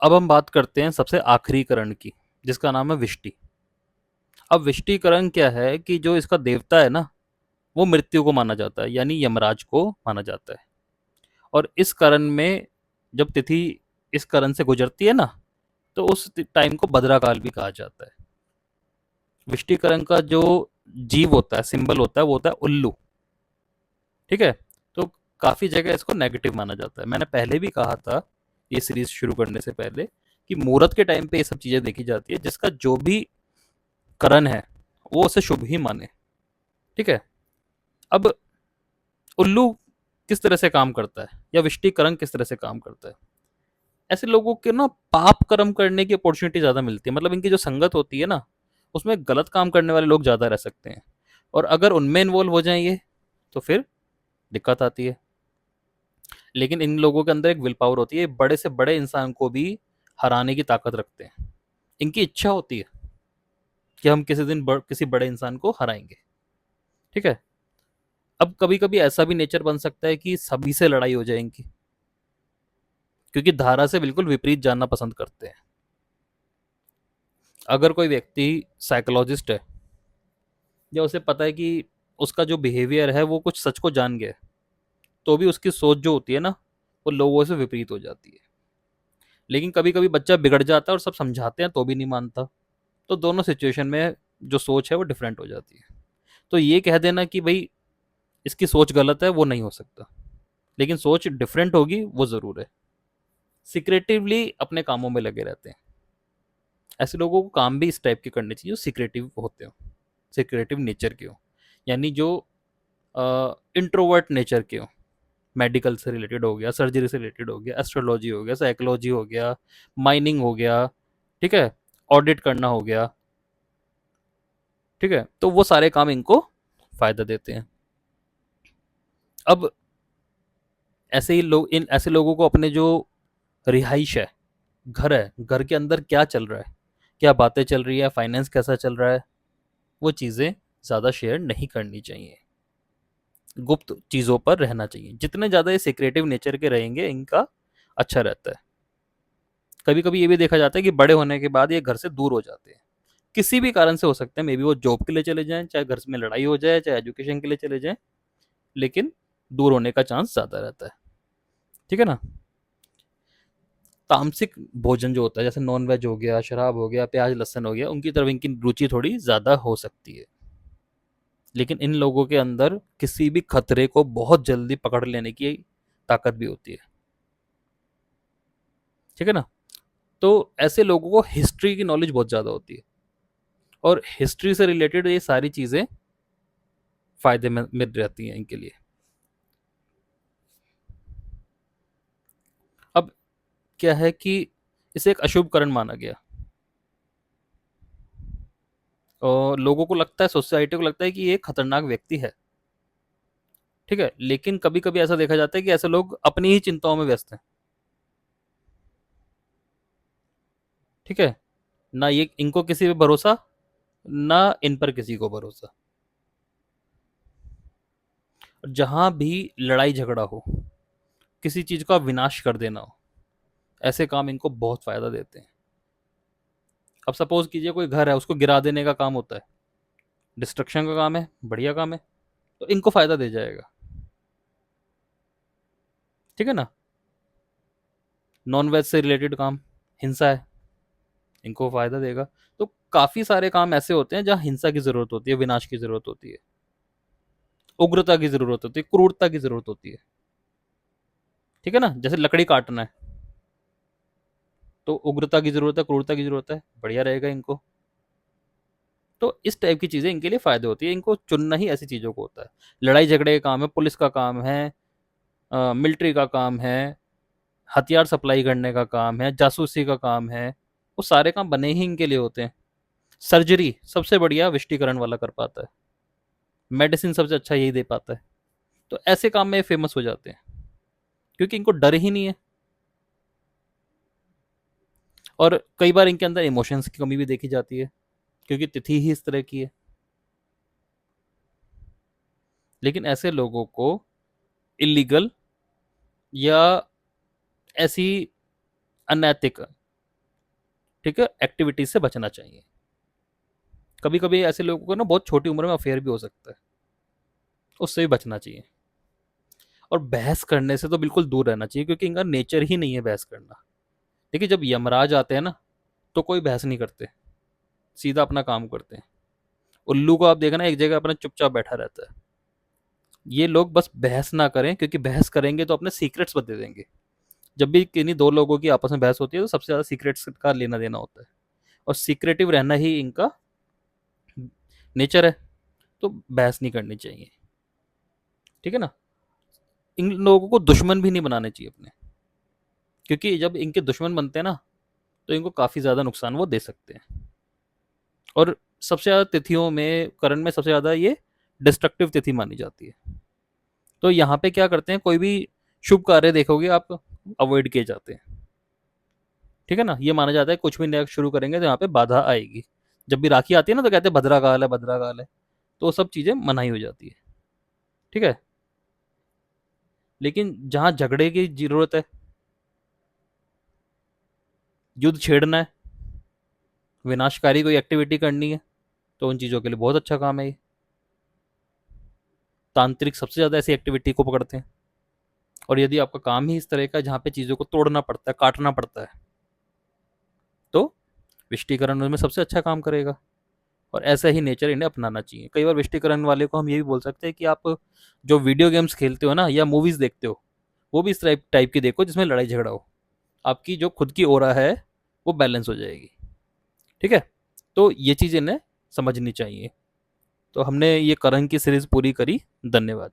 अब हम बात करते हैं सबसे आखिरी करण की, जिसका नाम है विष्टि। अब विष्टिकरण क्या है कि जो इसका देवता है ना, वो मृत्यु को माना जाता है, यानी यमराज को माना जाता है। और इस करण में जब तिथि इस करण से गुजरती है ना, तो उस टाइम को भद्राकाल भी कहा जाता है। विष्टिकरण का जो जीव होता है, सिंबल होता है, वो होता है उल्लू। ठीक है। तो काफी जगह इसको नेगेटिव माना जाता है। मैंने पहले भी कहा था ये सीरीज शुरू करने से पहले कि मुहूर्त के टाइम पे ये सब चीजें देखी जाती है, जिसका जो भी करण है वो उसे शुभ ही माने। ठीक है। अब उल्लू किस तरह से काम करता है, या विष्टिकरण किस तरह से काम करता है। ऐसे लोगों के ना पाप कर्म करने की अपॉर्चुनिटी ज्यादा मिलती है, मतलब इनकी जो संगत होती है ना, उसमें गलत काम करने वाले लोग ज्यादा रह सकते हैं। और अगर उनमें इन्वॉल्व हो जाएंगे तो फिर दिक्कत आती है। लेकिन इन लोगों के अंदर एक विल पावर होती है, बड़े से बड़े इंसान को भी हराने की ताकत रखते हैं। इनकी इच्छा होती है कि हम किसी दिन किसी बड़े इंसान को हराएंगे। ठीक है। अब कभी कभी ऐसा भी नेचर बन सकता है कि सभी से लड़ाई हो जाएगी, क्योंकि धारा से बिल्कुल विपरीत जानना पसंद करते हैं। अगर कोई व्यक्ति साइकोलॉजिस्ट है, या उसे पता है कि उसका जो बिहेवियर है वो कुछ सच को जान गया है, तो भी उसकी सोच जो होती है ना, वो लोगों से विपरीत हो जाती है। लेकिन कभी कभी बच्चा बिगड़ जाता है और सब समझाते हैं तो भी नहीं मानता। तो दोनों सिचुएशन में जो सोच है वो डिफरेंट हो जाती है। तो ये कह देना कि भाई इसकी सोच गलत है, वो नहीं हो सकता। लेकिन सोच डिफरेंट होगी, वो जरूर है। सिक्रेटिवली अपने कामों में लगे रहते हैं। ऐसे लोगों को काम भी इस टाइप के करने चाहिए जो सिक्रेटिव होते हो, सिक्रेटिव नेचर के हो, यानी जो इंट्रोवर्ट नेचर के हो। मेडिकल से रिलेटेड हो गया, सर्जरी से रिलेटेड हो गया, एस्ट्रोलॉजी हो गया, साइकोलॉजी हो गया, माइनिंग हो गया। ठीक है। ऑडिट करना हो गया। ठीक है। तो वो सारे काम इनको फायदा देते हैं। अब ऐसे ही लोग, इन ऐसे लोगों को अपने जो रिहाइश है, घर है, घर के अंदर क्या चल रहा है, क्या बातें चल रही है, फाइनेंस कैसा चल रहा है, वो चीज़ें ज़्यादा शेयर नहीं करनी चाहिए। गुप्त चीज़ों पर रहना चाहिए। जितने ज़्यादा ये सिक्रेटिव नेचर के रहेंगे, इनका अच्छा रहता है। कभी कभी ये भी देखा जाता है कि बड़े होने के बाद ये घर से दूर हो जाते हैं। किसी भी कारण से हो सकते हैं, मे बी वो जॉब के लिए चले जाएं, चाहे घर में लड़ाई हो जाए, चाहे एजुकेशन के लिए चले जाएं। लेकिन दूर होने का चांस ज़्यादा रहता है। ठीक है ना। तामसिक भोजन जो होता है, जैसे नॉन वेज हो गया, शराब हो गया, प्याज लहसन हो गया, उनकी तरफ इनकी रुचि थोड़ी ज़्यादा हो सकती है। लेकिन इन लोगों के अंदर किसी भी खतरे को बहुत जल्दी पकड़ लेने की ताकत भी होती है। ठीक है ना। तो ऐसे लोगों को हिस्ट्री की नॉलेज बहुत ज़्यादा होती है, और हिस्ट्री से रिलेटेड ये सारी चीज़ें फायदे में रहती हैं इनके लिए। अब क्या है कि इसे एक अशुभ करण माना गया, और लोगों को लगता है, सोसाइटी को लगता है कि ये एक खतरनाक व्यक्ति है। ठीक है। लेकिन कभी कभी ऐसा देखा जाता है कि ऐसे लोग अपनी ही चिंताओं में व्यस्त हैं। ठीक है। ना ये इनको किसी पे भरोसा, ना इन पर किसी को भरोसा। जहां भी लड़ाई झगड़ा हो, किसी चीज का विनाश कर देना हो, ऐसे काम इनको बहुत फायदा देते हैं। अब सपोज कीजिए कोई घर है, उसको गिरा देने का काम होता है, डिस्ट्रक्शन का काम है, बढ़िया काम है, तो इनको फायदा दे जाएगा। ठीक है ना। नॉन वेज से रिलेटेड काम, हिंसा है, इनको फायदा देगा। तो काफी सारे काम ऐसे होते हैं जहां हिंसा की जरूरत होती है, विनाश की जरूरत होती है, उग्रता की जरूरत होती है, क्रूरता की जरूरत होती है। ठीक है ना। जैसे लकड़ी काटना है, तो उग्रता की जरूरत है, क्रूरता की जरूरत है, बढ़िया रहेगा इनको। तो इस टाइप की चीजें इनके लिए फायदे होती है। इनको चुनना ही ऐसी चीजों को होता है। लड़ाई झगड़े का काम है, पुलिस का काम है, मिलिट्री का काम है, हथियार सप्लाई करने का काम है, जासूसी का काम है, वो सारे काम बने ही इनके लिए होते हैं। सर्जरी सबसे बढ़िया विष्टिकरण वाला कर पाता है, मेडिसिन सबसे अच्छा यही दे पाता है। तो ऐसे काम में फेमस हो जाते हैं, क्योंकि इनको डर ही नहीं है। और कई बार इनके अंदर इमोशंस की कमी भी देखी जाती है, क्योंकि तिथि ही इस तरह की है। लेकिन ऐसे लोगों को इलीगल या ऐसी अनैतिक ठीक है, एक्टिविटीज से बचना चाहिए। कभी कभी ऐसे लोगों को ना बहुत छोटी उम्र में अफेयर भी हो सकता है, उससे भी बचना चाहिए। और बहस करने से तो बिल्कुल दूर रहना चाहिए, क्योंकि इनका नेचर ही नहीं है बहस करना। देखिए, जब यमराज आते हैं ना, तो कोई बहस नहीं करते, सीधा अपना काम करते हैं। उल्लू को आप देखना, एक जगह अपना चुपचाप बैठा रहता है। ये लोग बस बहस ना करें, क्योंकि बहस करेंगे तो अपने सीक्रेट्स बता देंगे। जब भी किन्हीं दो लोगों की आपस में बहस होती है, तो सबसे ज्यादा सीक्रेट्स का लेना देना होता है, और सीक्रेटिव रहना ही इनका नेचर है। तो बहस नहीं करनी चाहिए, ठीक है ना। इन लोगों को दुश्मन भी नहीं बनाने चाहिए अपने, क्योंकि जब इनके दुश्मन बनते हैं ना, तो इनको काफी ज्यादा नुकसान वो दे सकते हैं। और सबसे ज्यादा तिथियों में, करण में सबसे ज्यादा ये डिस्ट्रक्टिव तिथि मानी जाती है। तो यहाँ पे क्या करते हैं, कोई भी शुभ कार्य देखोगे आप, अवॉइड किए जाते हैं। ठीक है ना, ये माना जाता है कुछ भी नया शुरू करेंगे तो यहाँ पे बाधा आएगी। जब भी राखी आती है ना, तो कहते हैं भद्रा काल है, भद्रा काल है। तो वो सब चीजें मनाही हो जाती है। ठीक है। लेकिन जहां झगड़े की जरूरत है, युद्ध छेड़ना है, विनाशकारी कोई एक्टिविटी करनी है, तो उन चीजों के लिए बहुत अच्छा काम है ये। तांत्रिक सबसे ज्यादा ऐसी एक्टिविटी को पकड़ते हैं। और यदि आपका काम ही इस तरह का है जहाँ पे चीजों को तोड़ना पड़ता है, काटना पड़ता है, तो विष्टिकरण उनमें सबसे अच्छा काम करेगा। और ऐसा ही नेचर इन्हें अपनाना चाहिए। कई बार विष्टिकरण वाले को हम ये भी बोल सकते हैं कि आप जो वीडियो गेम्स खेलते हो ना, या मूवीज देखते हो, वो भी इस टाइप की देखो जिसमें लड़ाई झगड़ा हो। आपकी जो खुद की ओरा है, वो बैलेंस हो जाएगी। ठीक है। तो ये चीज़ इन्हें समझनी चाहिए। तो हमने ये करण की सीरीज पूरी करी। धन्यवाद।